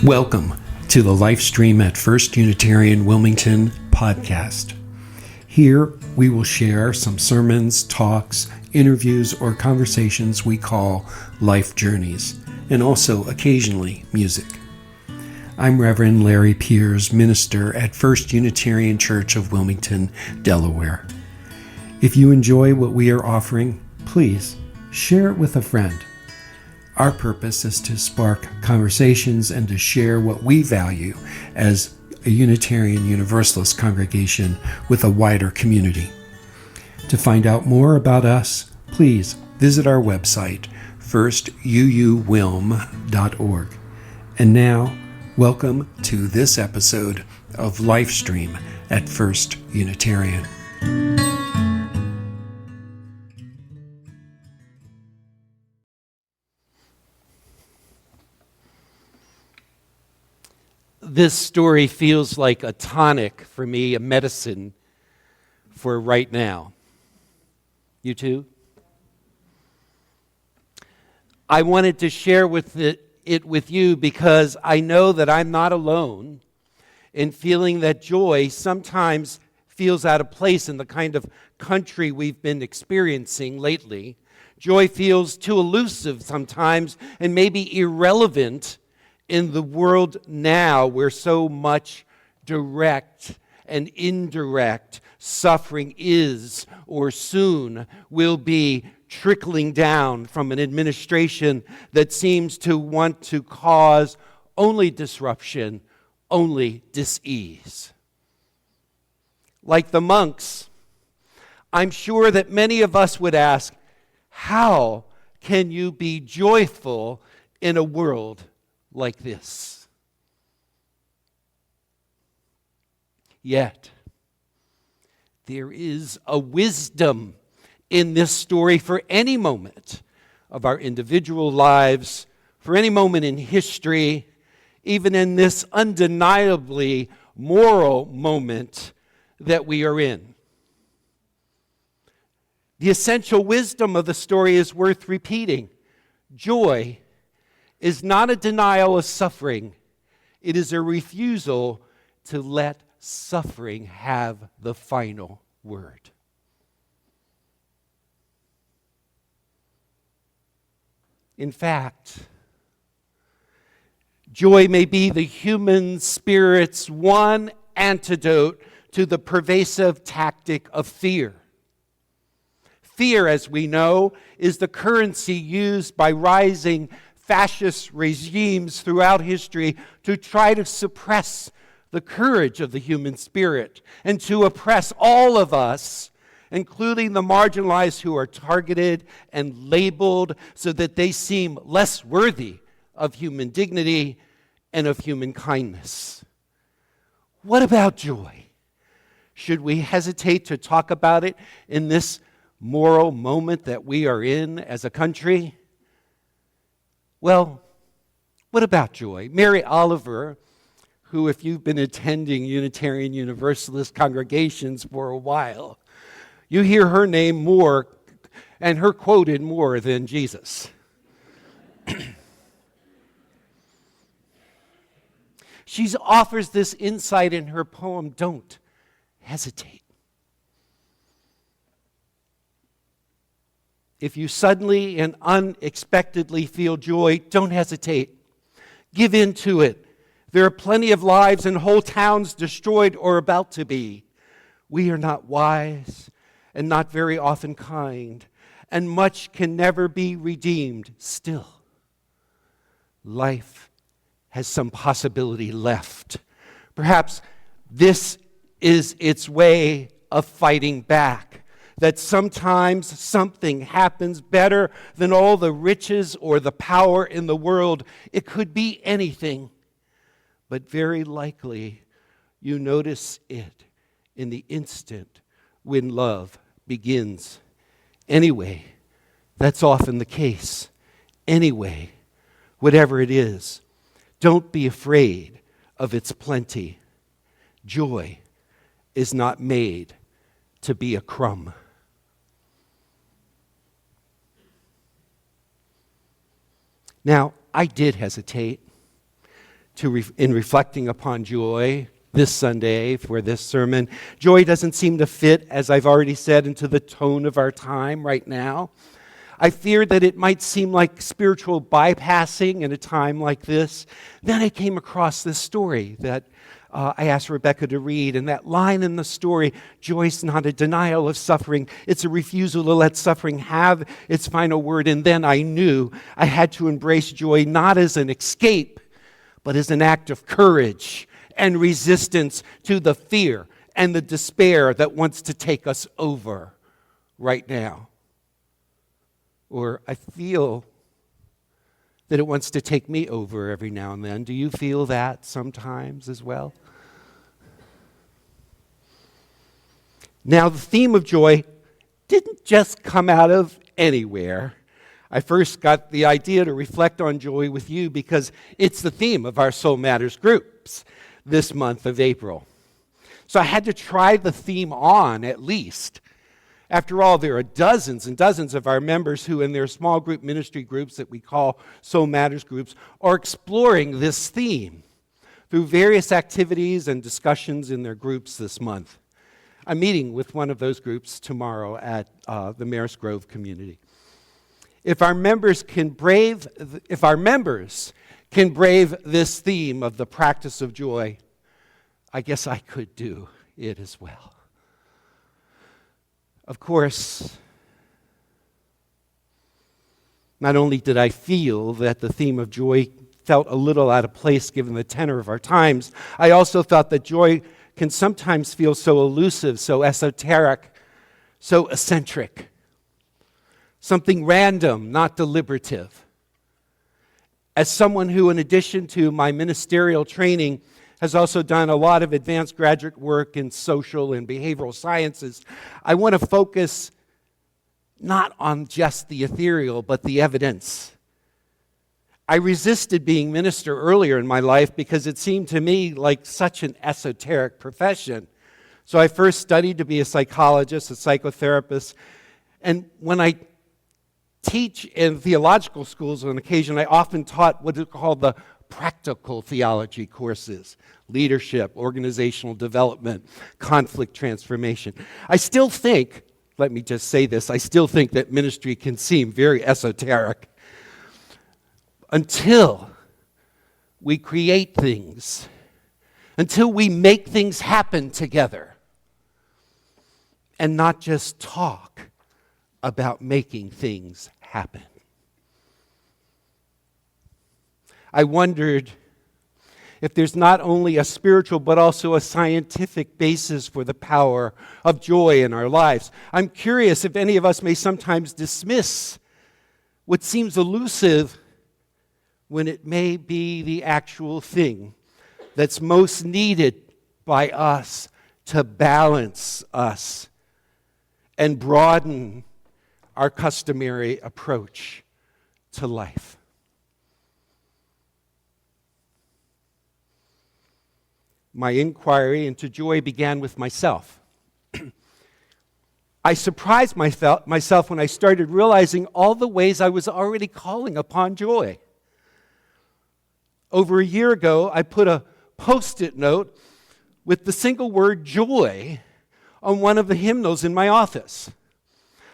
Welcome to the Lifestream at First Unitarian Wilmington podcast. Here we will share some sermons, talks, interviews, or conversations we call life journeys, and also occasionally music. I'm Reverend Larry Piers, minister at First Unitarian Church of Wilmington, Delaware. If you enjoy what we are offering, please share it with a friend. Our purpose is to spark conversations and to share what we value as a Unitarian Universalist congregation with a wider community. To find out more about us, please visit our website, firstuuwilm.org. And now, welcome to this episode of Lifestream at First Unitarian. This story feels like a tonic for me, a medicine for right now. You too? I wanted to share it with you because I know that I'm not alone in feeling that joy sometimes feels out of place in the kind of country we've been experiencing lately. Joy feels too elusive sometimes and maybe irrelevant in the world now where so much direct and indirect suffering is or soon will be trickling down from an administration that seems to want to cause only disruption, only dis-ease. Like the monks, I'm sure that many of us would ask, how can you be joyful in a world like this? Yet, there is a wisdom in this story for any moment of our individual lives, for any moment in history, even in this undeniably moral moment that we are in. The essential wisdom of the story is worth repeating. Joy is not a denial of suffering. It is a refusal to let suffering have the final word. In fact, joy may be the human spirit's one antidote to the pervasive tactic of fear. Fear, as we know, is the currency used by rising fascist regimes throughout history to try to suppress the courage of the human spirit and to oppress all of us, including the marginalized who are targeted and labeled so that they seem less worthy of human dignity and of human kindness. What about joy? Should we hesitate to talk about it in this moral moment that we are in as a country? Well, what about joy? Mary Oliver, who, if you've been attending Unitarian Universalist congregations for a while, you hear her name more and her quoted more than Jesus. She offers this insight in her poem, Don't Hesitate. If you suddenly and unexpectedly feel joy, don't hesitate. Give in to it. There are plenty of lives and whole towns destroyed or about to be. We are not wise and not very often kind, and much can never be redeemed. Still, life has some possibility left. Perhaps this is its way of fighting back. That sometimes something happens better than all the riches or the power in the world. It could be anything, but very likely you notice it in the instant when love begins. Anyway, that's often the case. Anyway, whatever it is, don't be afraid of its plenty. Joy is not made to be a crumb. Now, I did hesitate in reflecting upon joy this Sunday for this sermon. Joy doesn't seem to fit, as I've already said, into the tone of our time right now. I feared that it might seem like spiritual bypassing in a time like this. Then I came across this story that I asked Rebecca to read, and that line in the story, joy's not a denial of suffering, it's a refusal to let suffering have its final word. And then I knew I had to embrace joy not as an escape, but as an act of courage and resistance to the fear and the despair that wants to take us over right now. Or I feel that it wants to take me over every now and then. Do you feel that sometimes as well? Now, the theme of joy didn't just come out of anywhere. I first got the idea to reflect on joy with you because it's the theme of our Soul Matters groups this month of April. So I had to try the theme on at least. After all, there are dozens and dozens of our members who, in their small group ministry groups that we call Soul Matters groups, are exploring this theme through various activities and discussions in their groups this month. I'm meeting with one of those groups tomorrow at the Marist Grove community. If our members can brave this theme of the practice of joy, I guess I could do it as well. Of course, not only did I feel that the theme of joy felt a little out of place given the tenor of our times, I also thought that joy can sometimes feel so elusive, so esoteric, so eccentric. Something random, not deliberative. As someone who, in addition to my ministerial training, has also done a lot of advanced graduate work in social and behavioral sciences, I want to focus not on just the ethereal, but the evidence. I resisted being minister earlier in my life because it seemed to me like such an esoteric profession. So I first studied to be a psychologist, a psychotherapist, and when I teach in theological schools on occasion, I often taught what is called the practical theology courses: leadership, organizational development, conflict transformation. I still think, let me just say this, I still think that ministry can seem very esoteric until we create things, until we make things happen together, and not just talk about making things happen. I wondered if there's not only a spiritual but also a scientific basis for the power of joy in our lives. I'm curious if any of us may sometimes dismiss what seems elusive when it may be the actual thing that's most needed by us to balance us and broaden our customary approach to life. My inquiry into joy began with myself. I surprised myself when I started realizing all the ways I was already calling upon joy. Over a year ago, I put a Post-it note with the single word joy on one of the hymnals in my office.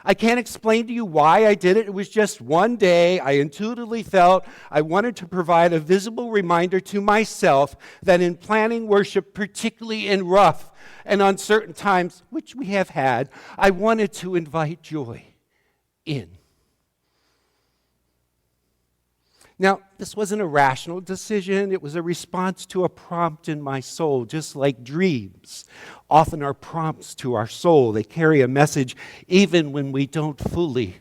I can't explain to you why I did it. It was just one day I intuitively felt I wanted to provide a visible reminder to myself that in planning worship, particularly in rough and uncertain times, which we have had, I wanted to invite joy in. Now, this wasn't a rational decision. It was a response to a prompt in my soul, just like dreams often are prompts to our soul. They carry a message even when we don't fully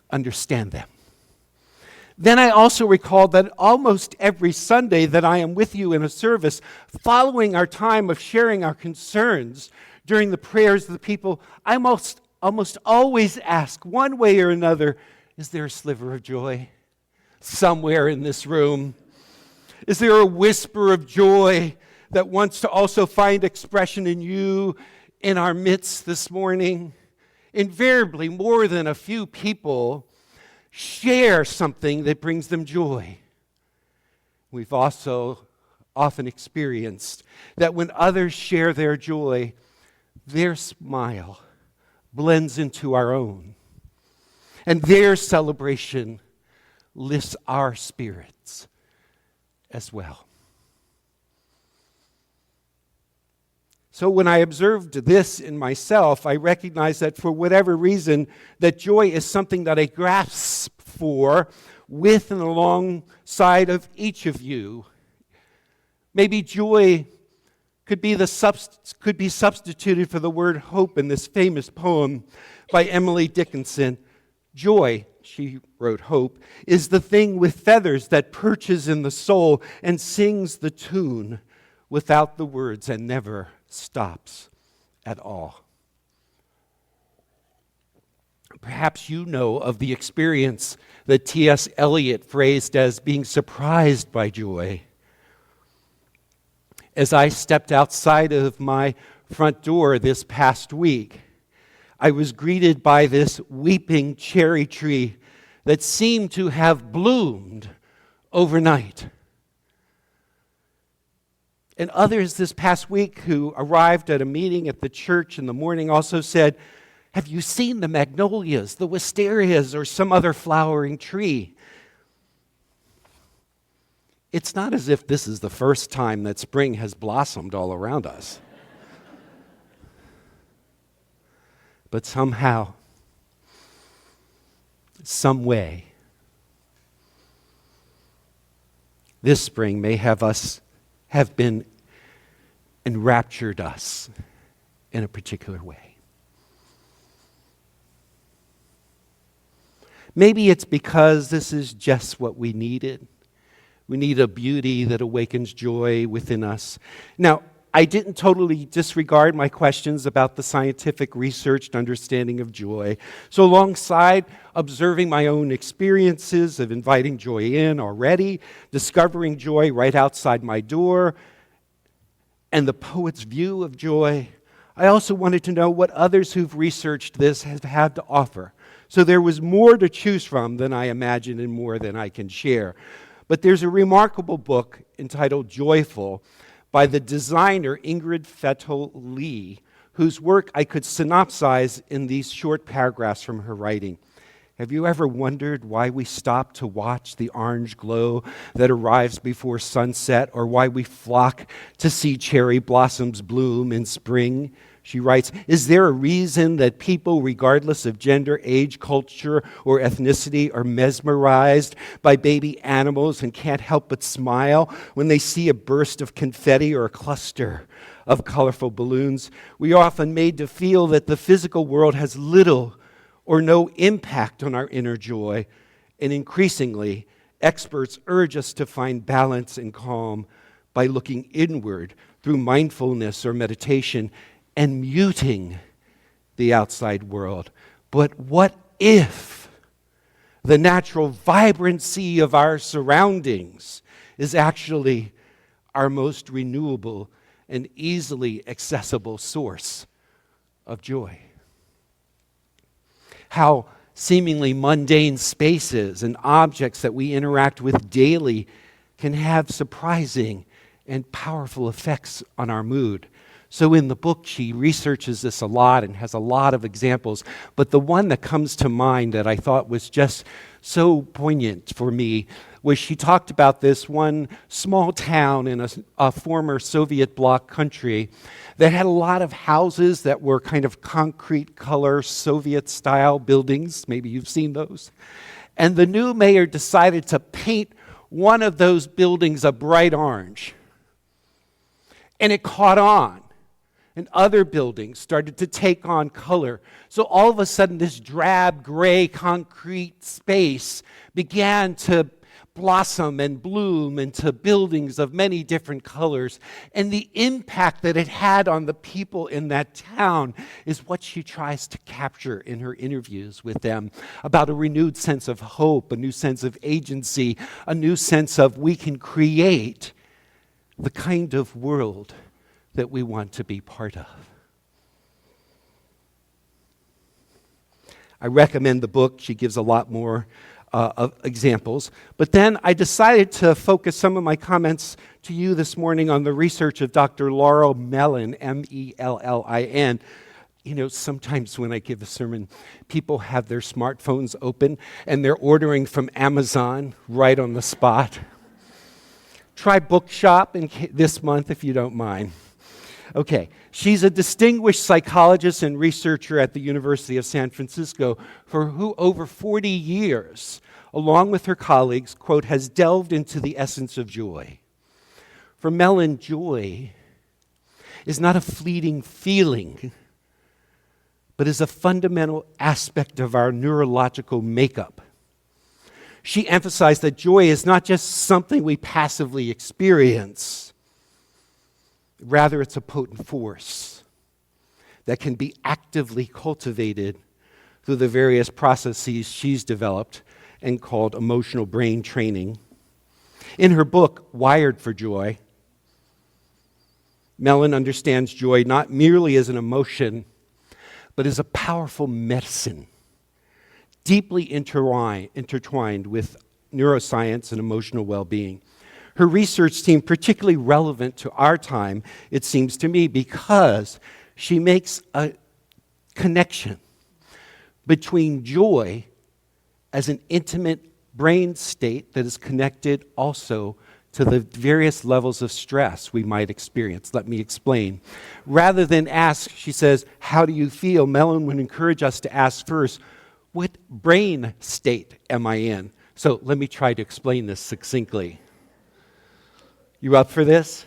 understand them. Then I also recalled that almost every Sunday that I am with you in a service, following our time of sharing our concerns during the prayers of the people, I almost always ask, one way or another, is there a sliver of joy somewhere in this room? Is there a whisper of joy that wants to also find expression in you in our midst this morning? Invariably, more than a few people share something that brings them joy. We've also often experienced, that when others share their joy, their smile blends into our own, and their celebration lifts our spirits as well. So when I observed this in myself, I recognized that for whatever reason, that joy is something that I grasp for with and alongside of each of you. Maybe joy could be substituted for the word hope in this famous poem by Emily Dickinson. Joy, she wrote hope, is the thing with feathers that perches in the soul and sings the tune without the words and never stops at all. Perhaps you know of the experience that T.S. Eliot phrased as being surprised by joy. As I stepped outside of my front door this past week, I was greeted by this weeping cherry tree that seemed to have bloomed overnight. And others this past week who arrived at a meeting at the church in the morning also said, "Have you seen the magnolias, the wisterias, or some other flowering tree?" It's not as if this is the first time that spring has blossomed all around us. But somehow, some way, this spring may have been enraptured us in a particular way. Maybe it's because this is just what we needed. We need a beauty that awakens joy within us. Now, I didn't totally disregard my questions about the scientific research and understanding of joy. So alongside observing my own experiences of inviting joy in already, discovering joy right outside my door, and the poet's view of joy, I also wanted to know what others who've researched this have had to offer. So there was more to choose from than I imagined and more than I can share. But there's a remarkable book entitled Joyful by the designer Ingrid Fettel Lee, whose work I could synopsize in these short paragraphs from her writing. Have you ever wondered why we stop to watch the orange glow that arrives before sunset, or why we flock to see cherry blossoms bloom in spring? She writes, "Is there a reason that people, regardless of gender, age, culture, or ethnicity, are mesmerized by baby animals and can't help but smile when they see a burst of confetti or a cluster of colorful balloons? We are often made to feel that the physical world has little or no impact on our inner joy, and increasingly, experts urge us to find balance and calm by looking inward through mindfulness or meditation and muting the outside world. But what if the natural vibrancy of our surroundings is actually our most renewable and easily accessible source of joy? How seemingly mundane spaces and objects that we interact with daily can have surprising and powerful effects on our mood. So in the book, she researches this a lot and has a lot of examples. But the one that comes to mind that I thought was just so poignant for me was she talked about this one small town in a former Soviet bloc country that had a lot of houses that were kind of concrete color, Soviet-style buildings. Maybe you've seen those. And the new mayor decided to paint one of those buildings a bright orange. And it caught on. And other buildings started to take on color. So all of a sudden, this drab, gray, concrete space began to blossom and bloom into buildings of many different colors. And the impact that it had on the people in that town is what she tries to capture in her interviews with them about a renewed sense of hope, a new sense of agency, a new sense of we can create the kind of world that we want to be part of. I recommend the book. She gives a lot more of examples. But then I decided to focus some of my comments to you this morning on the research of Dr. Laurel Mellin, Mellin. You know, sometimes when I give a sermon, people have their smartphones open and they're ordering from Amazon right on the spot. Try Bookshop this month if you don't mind. Okay, she's a distinguished psychologist and researcher at the University of San Francisco who over 40 years, along with her colleagues, quote, has delved into the essence of joy. For Mellin, joy is not a fleeting feeling, but is a fundamental aspect of our neurological makeup. She emphasized that joy is not just something we passively experience. Rather, it's a potent force that can be actively cultivated through the various processes she's developed and called emotional brain training. In her book, Wired for Joy, Mellin understands joy not merely as an emotion, but as a powerful medicine, deeply intertwined with neuroscience and emotional well-being. Her research seemed particularly relevant to our time, it seems to me, because she makes a connection between joy as an intimate brain state that is connected also to the various levels of stress we might experience. Let me explain. Rather than ask, she says, how do you feel? Mellin would encourage us to ask first, what brain state am I in? So let me try to explain this succinctly. You up for this?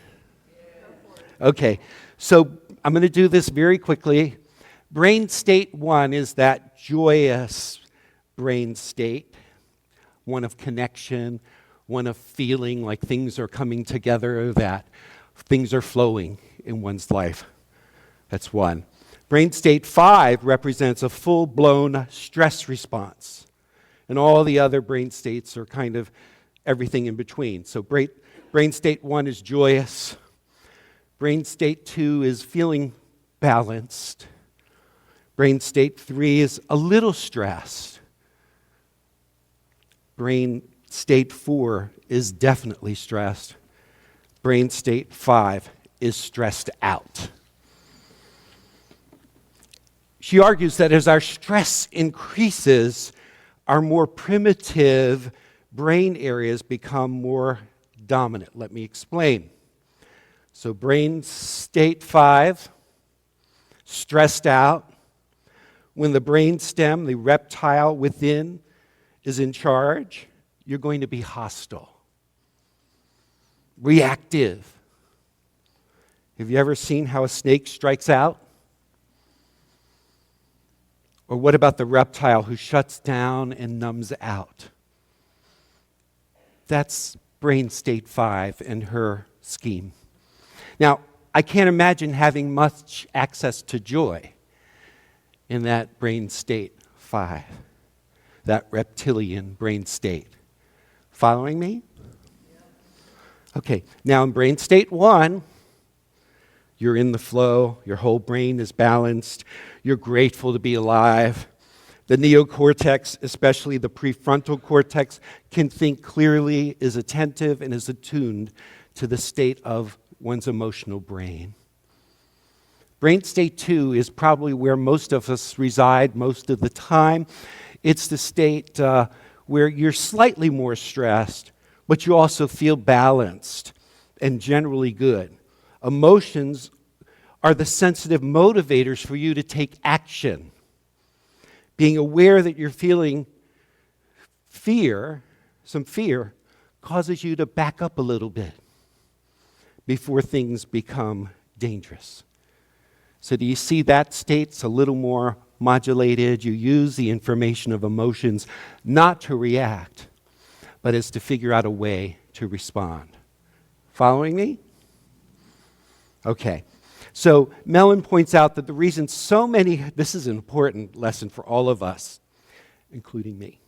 Okay, so I'm going to do this very quickly. Brain state 1 is that joyous brain state, one of connection, one of feeling like things are coming together, that things are flowing in one's life. That's 1. Brain state 5 represents a full-blown stress response. And all the other brain states are kind of everything in between. So brain state 1 is joyous. Brain state 2 is feeling balanced. Brain state 3 is a little stressed. Brain state 4 is definitely stressed. Brain state 5 is stressed out. She argues that as our stress increases, our more primitive brain areas become more dominant. Let me explain. So brain state 5, stressed out. When the brain stem, the reptile within, is in charge, you're going to be hostile, reactive. Have you ever seen how a snake strikes out? Or what about the reptile who shuts down and numbs out? That's brain state 5 and her scheme. Now, I can't imagine having much access to joy in that brain state 5, that reptilian brain state. Following me? Okay, now in brain state 1, you're in the flow, your whole brain is balanced, you're grateful to be alive. The neocortex, especially the prefrontal cortex, can think clearly, is attentive, and is attuned to the state of one's emotional brain. Brain state 2 is probably where most of us reside most of the time. It's the state where you're slightly more stressed, but you also feel balanced and generally good. Emotions are the sensitive motivators for you to take action. Being aware that you're feeling some fear, causes you to back up a little bit before things become dangerous. So do you see that state's a little more modulated? You use the information of emotions not to react, but as to figure out a way to respond. Following me? Okay. So Mellin points out that the reason this is an important lesson for all of us, including me.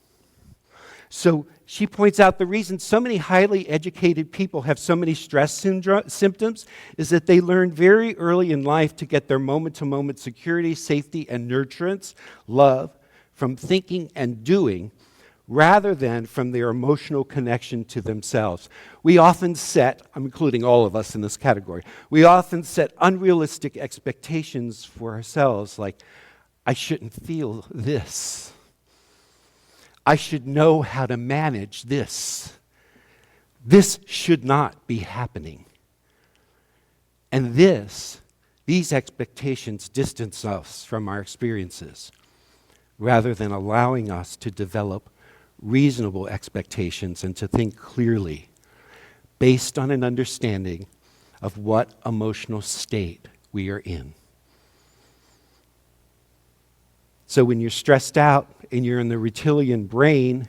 So she points out the reason so many highly educated people have so many stress symptoms is that they learned very early in life to get their moment-to-moment security, safety, and nurturance, love, from thinking and doing, rather than from their emotional connection to themselves. We often set, I'm including all of us in this category, we often set unrealistic expectations for ourselves, like, I shouldn't feel this. I should know how to manage this. This should not be happening. And these expectations distance us from our experiences, rather than allowing us to develop reasonable expectations and to think clearly based on an understanding of what emotional state we are in. So when you're stressed out and you're in the reptilian brain,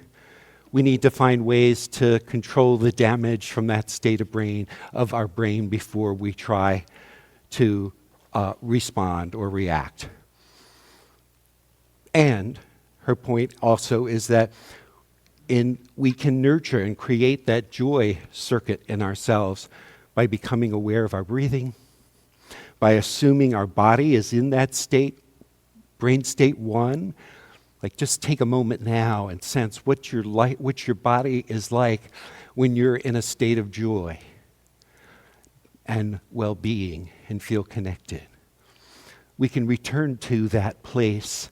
we need to find ways to control the damage from that state of our brain before we try to respond or react. And her point also is that we can nurture and create that joy circuit in ourselves by becoming aware of our breathing, by assuming our body is in that state, brain state 1. Like, just take a moment now and sense what your body is like when you're in a state of joy and well-being and feel connected. We can return to that place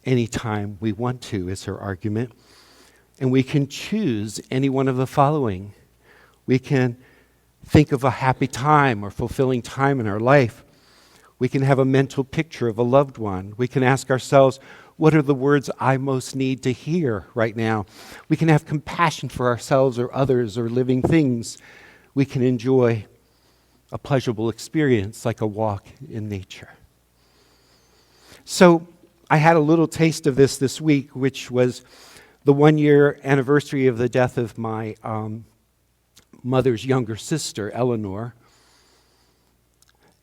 anytime we want to, is her argument. And we can choose any one of the following. We can think of a happy time or fulfilling time in our life. We can have a mental picture of a loved one. We can ask ourselves, what are the words I most need to hear right now? We can have compassion for ourselves or others or living things. We can enjoy a pleasurable experience like a walk in nature. So I had a little taste of this week, which was the 1-year anniversary of the death of my mother's younger sister, Eleanor.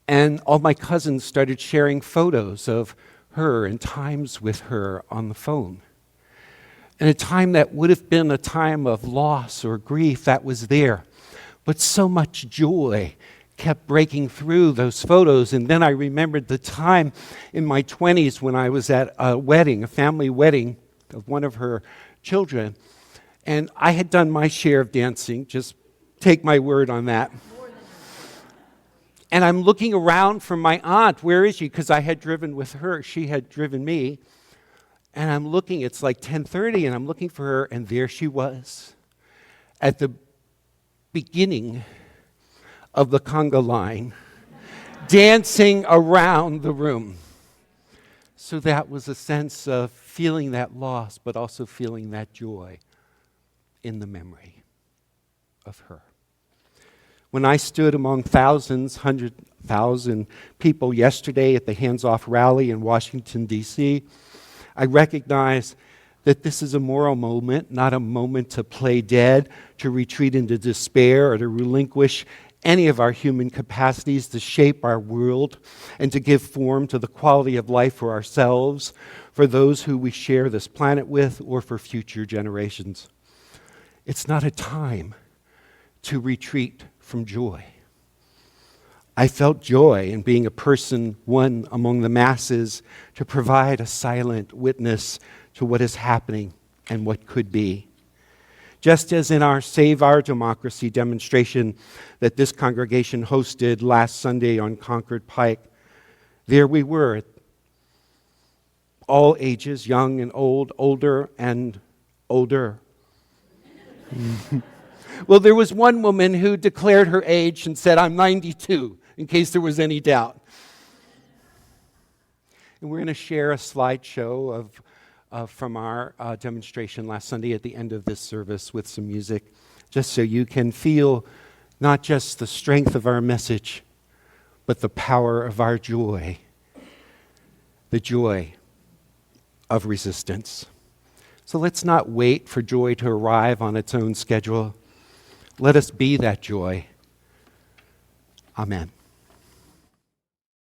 And all my cousins started sharing photos of her and times with her on the phone. And a time that would have been a time of loss or grief that was there. But so much joy kept breaking through those photos. And then I remembered the time in my 20s when I was at a wedding, a family wedding of one of her children. And I had done my share of dancing, just take my word on that. And I'm looking around for my aunt. Where is she? Because I had driven with her. She had driven me. And I'm looking, it's like 10:30, and I'm looking for her, and there she was at the beginning of the conga line, dancing around the room. So that was a sense of feeling that loss, but also feeling that joy in the memory of her. When I stood among thousands, 100,000 people yesterday at the Hands Off rally in Washington, D.C., I recognized that this is a moral moment, not a moment to play dead, to retreat into despair, or to relinquish any of our human capacities to shape our world and to give form to the quality of life for ourselves, for those who we share this planet with, or for future generations. It's not a time to retreat from joy. I felt joy in being a person, one among the masses, to provide a silent witness to what is happening and what could be. Just as in our Save Our Democracy demonstration that this congregation hosted last Sunday on Concord Pike, there we were, all ages, young and old, older and older. Well, there was one woman who declared her age and said, I'm 92, in case there was any doubt. And we're going to share a slideshow from our demonstration last Sunday at the end of this service with some music, just so you can feel not just the strength of our message, but the power of our joy, the joy of resistance. So let's not wait for joy to arrive on its own schedule. Let us be that joy. Amen.